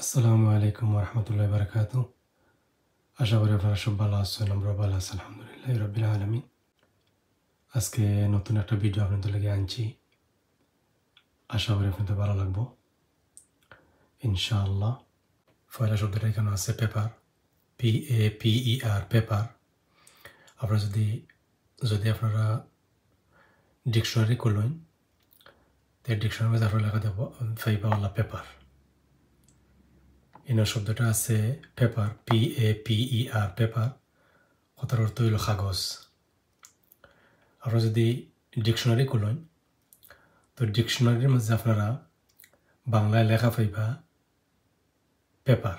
আসসালামু আলাইকুম ওরহমতুল্লাহি বারাকাতু। আশা করি আপনারা সব ভালো আছেন। আমরা ভালো আছি আলহামদুলিল্লাহ রাব্বিল আলামিন। আজকে নতুন একটা ভিডিও আপনাদের লাগি আনছি। আশা করি আপনাদের ভালো লাগবো ইনশাআল্লাহ। পয়লা শব্দটা এখানে আছে পেপার, PAPER পেপার। আপনারা যদি আপনারা ডিকশনারি খুলেন, তো ডিকশনারির মধ্যে আপনারা লেখা দেব ফাইবা ওয়ালা পেপার। ইনার শব্দটা আছে পেপার, PAPER পেপার, কথার অর্থ হইল কাগজ। আপনারা যদি ডিকশনারি খুলেন, তো ডিকশনারির মধ্যে আপনারা বাংলায় লেখা পাইবা পেপার।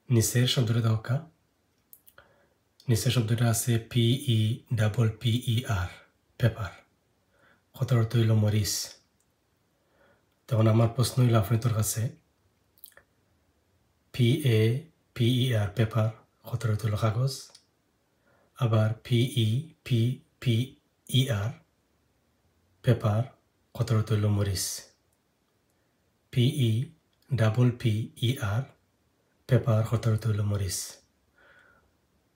নিচের শব্দটা দেখা, নিচের শব্দটা আছে PEPPER পেপার, কথার অর্থ হইল মরিচ। তখন আমার প্রশ্ন হইল আপনাদের কাছে, PAPER পেপার কথার অর্থ হইল কাগজ, আবার PEPPER পেপার কথার অর্থ হইল মরিচ। PEPPER পেপার কথার অর্থ হইল মরিচ।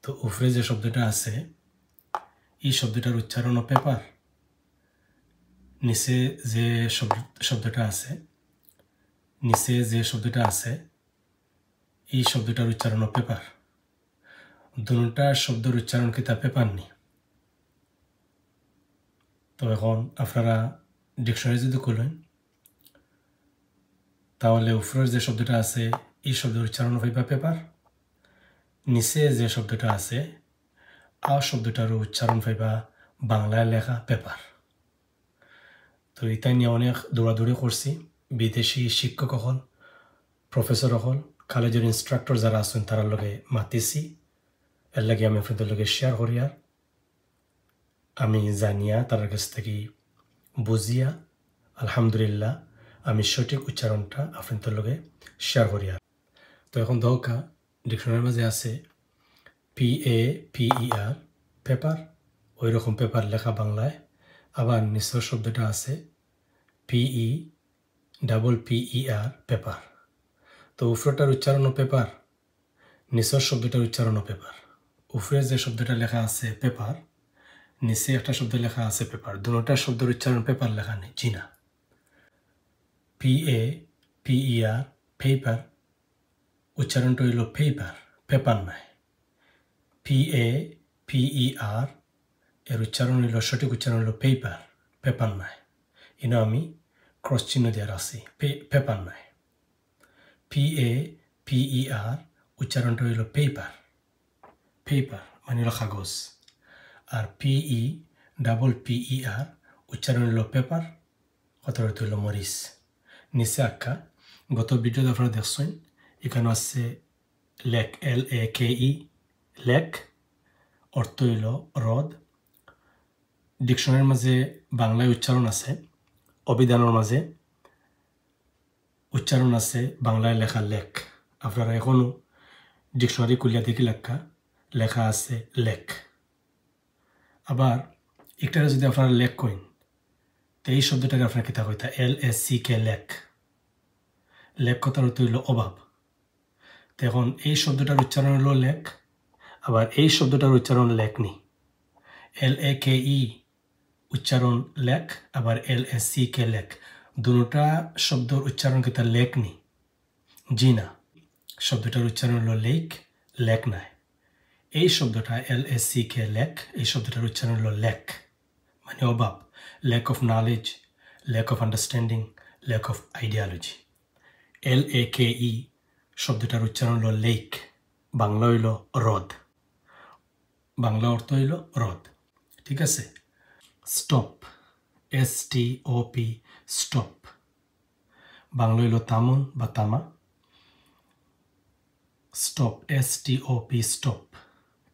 তো উপরে যে শব্দটা আছে, এই শব্দটার উচ্চারণও পেপার। নিচে যে শব্দটা আছে, এই শব্দটার উচ্চারণও পেপার। দুটা শব্দের উচ্চারণ কি তা পেপার নি? তো এখন আপনারা ডিকশনারি যদি খুলেন, তাহলে উপরের যে শব্দটা আছে, এই শব্দের উচ্চারণ পাইবা পেপার। নিচে যে শব্দটা আছে, শব্দটারও উচ্চারণ পাইবা বাংলায় লেখা পেপার। তো এটা নিয়ে অনেক দৌড়াদৌড়ি করছি। বিদেশি শিক্ষক হল, প্রফেসর হল, কলেজের ইনস্ট্রাক্টর যারা আছেন তার লগে মাতিছি। এর লাগে আমি আপনাদের লগে শেয়ার করিয়া, আমি জানিয়া তার কাছ থেকে বুঝিয়া আলহামদুলিল্লাহ আমি সঠিক উচ্চারণটা আপনাদের লগে শেয়ার করিয়া। তো এখন দরকার ডিকশনারির মাঝে আছে PAPER পেপার, ওই রকম পেপার লেখা বাংলায়। আবার নিচের শব্দটা আছে PEPPER পেপার। তো উপরেটার উচ্চারণও পেপার, নিচের শব্দটার উচ্চারণও পেপার। উপরে যে শব্দটা লেখা আছে পেপার, নিচে একটা শব্দ লেখা আছে পেপার, দুটোটা শব্দের উচ্চারণ পেপার লেখা নেই, জি না। PAPER পেপার উচ্চারণটা হইল পেপার, পেপার নয়। PAPER এর উচ্চারণ হইল, সঠিক উচ্চারণ হইল পেপার, পেপার নয়। ইনো আমি ক্রস চিহ্ন দিয়ে রাখছি, পেপার নয়। PAPER উচ্চারণটা হইল পেপার, পেপার মানে হলো কাগজ। আর PEPPER উচ্চারণ হইল পেপার, কথার অর্থ হইল মরিচ। নিচে আঁকা গত ভিডিওতে আপনারা দেখছেন, এখানে আছে লেক, LAKE লেক, অর্থ হইল হ্রদ। ডিকশনারির মাঝে বাংলায় উচ্চারণ আছে, অভিধানের মাঝে উচ্চারণ আছে বাংলায় লেখা লেক। আপনারা এখনো ডিকশনারি খুলিয়া দেখি লেখা আছে লেক। আবার একটারে যদি আপনারা লেক কইন, তো এই শব্দটাকে আপনারা কিতা কইতা, LACK লেক। লেক কথার অর্থ হইল অভাব। তো এখন এই শব্দটার উচ্চারণ হলো লেক, আবার এই শব্দটার উচ্চারণ লেক নি। LAKE উচ্চারণ লেক, আবার LACK লেক। দুটা শব্দর উচ্চারণ কিতা লেক নি, জি না। শব্দটার উচ্চারণ হলো লেক, লেক নাই। এই শব্দটা LACK লেক, এই শব্দটার উচ্চারণ হলো লেক মানে অভাব, lack of knowledge, lack of understanding, lack of ideology. LAKE শব্দটার উচ্চারণ হলো লেক, বাংলা হইল হ্রদ, বাংলা অর্থ হইল হ্রদ, ঠিক আছে। স্টপ, STOP স্টপ, বাংলা হইল তামন বা তামা। স্টপ, STOP স্টপ,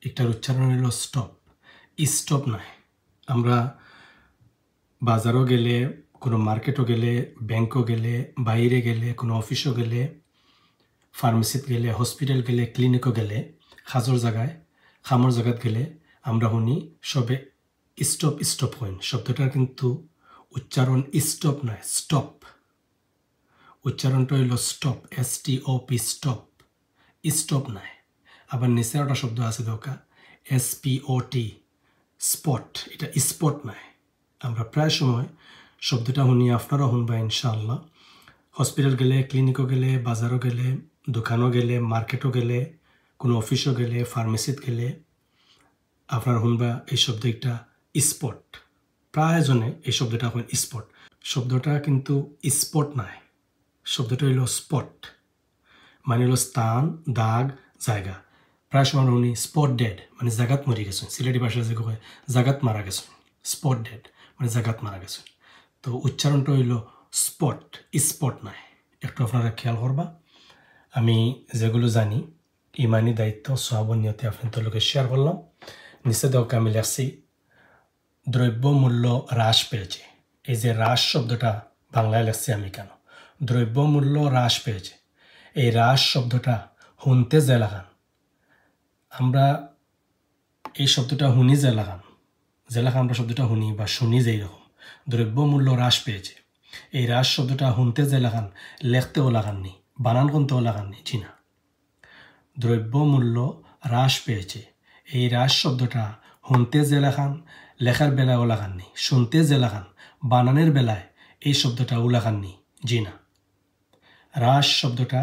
এটার উচ্চারণ হইল স্টপ, স্টপ নয়। আমরা বাজারও গেলে, কোনো মার্কেটও গেলে, ব্যাংকও গেলে, বাইরে গেলে, কোনো অফিসও গেলে, ফার্মেসিত গেলে, হসপিটাল গেলে, ক্লিনিকও গেলে, খাজর জায়গায়, খামর জায়গাত গেলে আমরা শুনি সবে স্টপ স্টপ হইন। শব্দটার কিন্তু উচ্চারণ স্টপ নয়, স্টপ। উচ্চারণটা হইল স্টপ, STOP, স্টপ, স্টপ নাই। আবার নিচে একটা শব্দ আছে দোকা SPOT, স্পট, এটা স্পট নাই। আমরা প্রায় সময় শব্দটা শুনি, আপনারা শুনবা ইনশাআল্লাহ। হসপিটাল গেলে, ক্লিনিকও গেলে, বাজারও গেলে, দোকানও গেলে, মার্কেটও গেলে, কোনো অফিসও গেলে, ফার্মেসিত গেলে আপনারা শুনবা এই শব্দ একটা স্পট। প্রায়জনে এই শব্দটা এখন স্পট। শব্দটা কিন্তু স্পট নাই, শব্দটা হইল স্পট, মানে হলো স্থান, দাগ, জায়গা। প্রায় সময় শুনি স্পট ডেড, মানে জাগাত মরি গেছেন। সিলেটি ভাষায় যে কয় জাগাত মারা গেছেন, স্পট ডেড মানে জাগাত মারা গেছেন। তো উচ্চারণটা হইল স্পট, স্পট নাই। একটু আপনারা খেয়াল করবা। আমি যেগুলো জানি ইমানি দায়িত্ব সওয়াব নিয়তে আপনাদের লোকে শেয়ার করলাম। নিচে দেওয়া আমি লেখছি দ্রব্যমূল্য হ্রাস পেয়েছে। এই যে হ্রাস শব্দটা বাংলায় লেখছি আমি কেন, দ্রব্যমূল্য হ্রাস পেয়েছে। এই হ্রাস শব্দটা শুনতে যে লাগান, আমরা এই শব্দটা শুনি যে লাগান, আমরা শব্দটা শুনি বা শুনি যে এরকম দ্রব্যমূল্য হ্রাস পেয়েছে। এই হ্রাস শব্দটা শুনতে যে লাগান, লেখতেও লাগাননি, বানান করতেও লাগাননি, জি না। দ্রব্যমূল্য হ্রাস পেয়েছে, এই হ্রাস শব্দটা শুনতে যে লাগান, লেখার বেলায়ও লাগাননি, শুনতে যে লাগান, বানানের বেলায় এই শব্দটাও লাগাননি, জি না। হ্রাস শব্দটা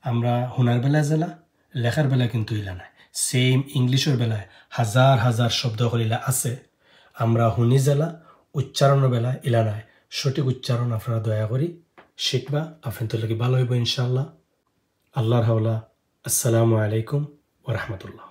আমরা শোনার বেলায় জেলা, লেখার বেলায় কিন্তু ইলা নাই। সেম ইংলিশের বেলায় হাজার হাজার শব্দ কলিলা আছে, আমরা শুনি জেলা, উচ্চারণের বেলায় ইলা নাই। সঠিক উচ্চারণ আপনারা দয়া করি শিখবা, আপনাদের লাগি ভালো হইব ইনশাআল্লাহ। আল্লাহর হাওলা। আসসালামু আলাইকুম ওয়া রাহমাতুল্লাহ।